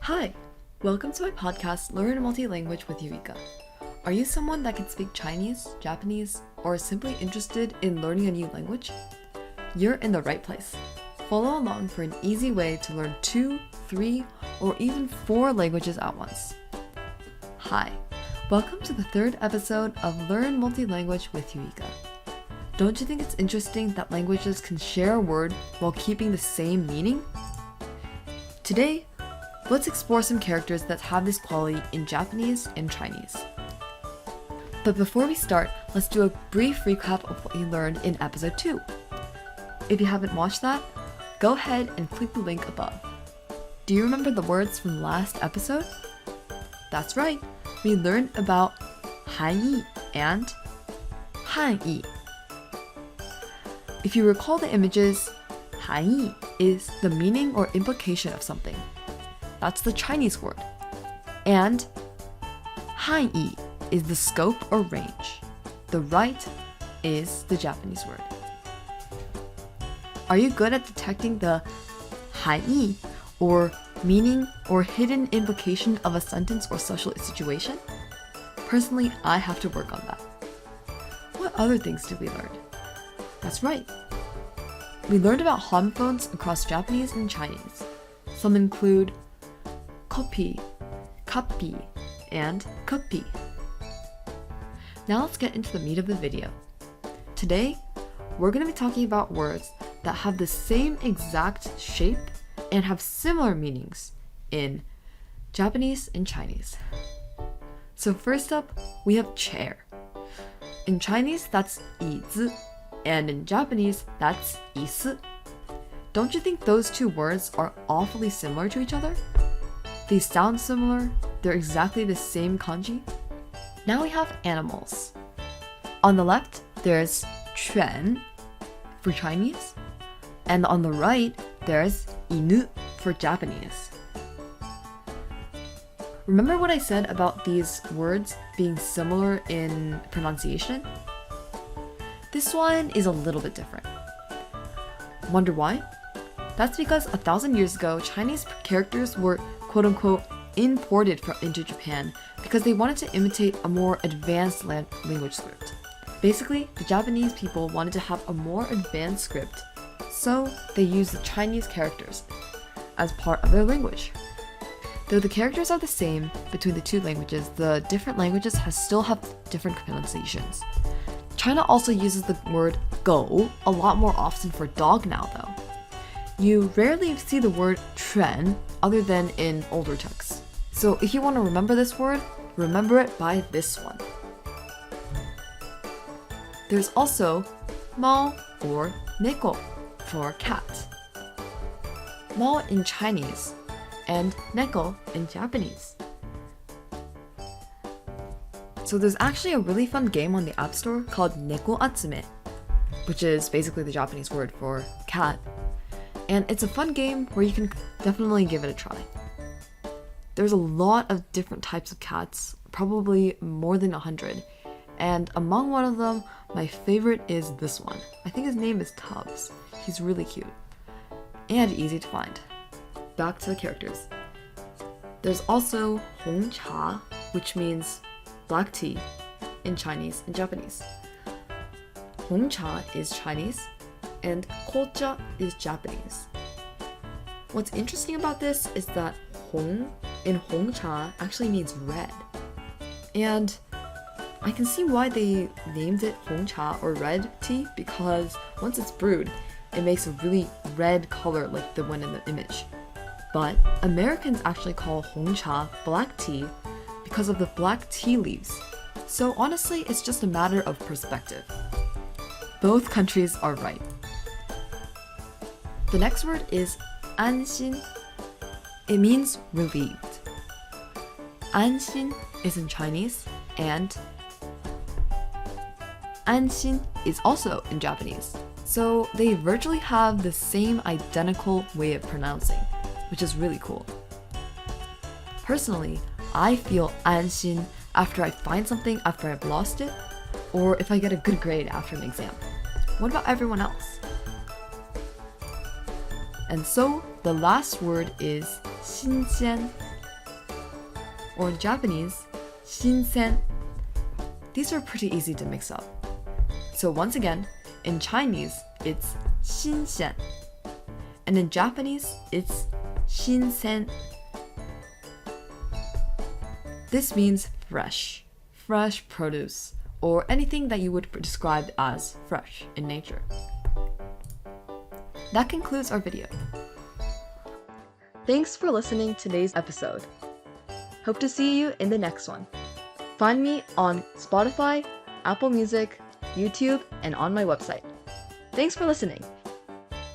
Hi, welcome to my podcast, Learn Multi-Language with Eureka. Are you someone that can speak Chinese, Japanese, or is simply interested in learning a new language? You're in the right place. Follow along for an easy way to learn 2, 3, or even 4 languages at once. Hi, welcome to the 3rd episode of Learn Multi-Language with Eureka. Don't you think it's interesting that languages can share a word while keeping the same meaning? Today, let's explore some characters that have this quality in Japanese and Chinese. But before we start, let's do a brief recap of what you learned in episode 2. If you haven't watched that, go ahead and click the link above. Do you remember the words from last episode? That's right, we learned about 含义 and 汉译. If you recall the images, 含义 is the meaning or implication of something. That's the Chinese word. And 汉译 is the scope or range. The right is the Japanese word. Are you good at detecting the 含义 or meaning or hidden implication of a sentence or social situation? Personally, I have to work on that. What other things did we learn? That's right. We learned about homophones across Japanese and Chinese. Some include copy, copy, and copy. Now let's get into the meat of the video. Today, we're going to be talking about words that have the same exact shape and have similar meanings in Japanese and Chinese. So first up, we have chair. In Chinese, that's 椅子, and in Japanese, that's 椅子. Don't you think those two words are awfully similar to each other? They sound similar, they're exactly the same kanji. Now we have animals. On the left, there's 犬 for Chinese, and on the right, there's 犬 for Japanese. Remember what I said about these words being similar in pronunciation? This one is a little bit different. Wonder why? That's because 1,000 years ago, Chinese characters were quote-unquote imported into Japan because they wanted to imitate a more advanced language script. Basically, the Japanese people wanted to have a more advanced script, so they used the Chinese characters as part of their language. Though the characters are the same between the two languages, the different languages still have different pronunciations. China also uses the word 狗 a lot more often for dog now, though. You rarely see the word 犬 other than in older texts. So if you want to remember this word, remember it by this one. There's also 猫 or 猫 for cat. 猫 in Chinese and 猫 in Japanese. So there's actually a really fun game on the App Store called Neko Atsume, which is basically the Japanese word for cat. And it's a fun game where you can definitely give it a try. There's a lot of different types of cats, probably more than 100. And among one of them, my favorite is this one. I think his name is Tubbs. He's really cute. And easy to find. Back to the characters. There's also 红茶, which means black tea in Chinese and Japanese. 红茶 is Chinese, and kocha is Japanese. What's interesting about this is that 红 in 红茶 actually means red. And I can see why they named it 红茶or red tea, because once it's brewed, it makes a really red color like the one in the image. But Americans actually call 红茶black tea because of the black tea leaves. So honestly, it's just a matter of perspective. Both countries are right. The next word is 安心. It means relieved. 安心 is in Chinese, and 安心 is also in Japanese. So they virtually have the same identical way of pronouncing, which is really cool. Personally, I feel 安心 after I find something after I've lost it, or if I get a good grade after an exam. What about everyone else? And so the last word is 新鲜. or in Japanese, 新鮮. These are pretty easy to mix up. So once again, in Chinese, it's 新鮮. And in Japanese, it's 新鮮. This means fresh produce, or anything that you would describe as fresh in nature. That concludes our video. Thanks for listening to today's episode. Hope to see you in the next one. Find me on Spotify, Apple Music, YouTube, and on my website. Thanks for listening.